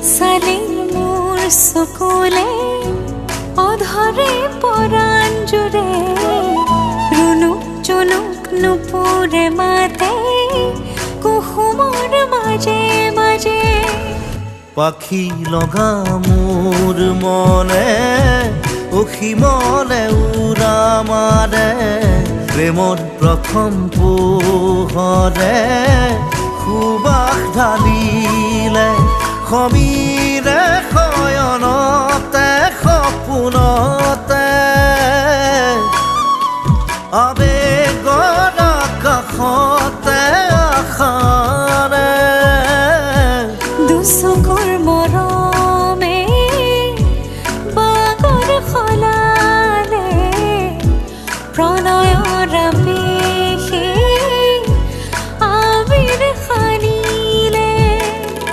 চালি মোৰ চকুলে অধৰে পৰাণ জুৰে ৰুণুক জুনুক নুপুৰে মাতে কুসুমৰ মাজে মাজে পাখি লগা মোৰ মনে অসীমলে উৰা মাৰে প্ৰেমৰ প্ৰথম পোহৰে সুবাস ঢালিলে সমীৰে শয়নতে সপোনতে আবেগৰ আকাশতে আশাৰে দুচকুৰ মৰম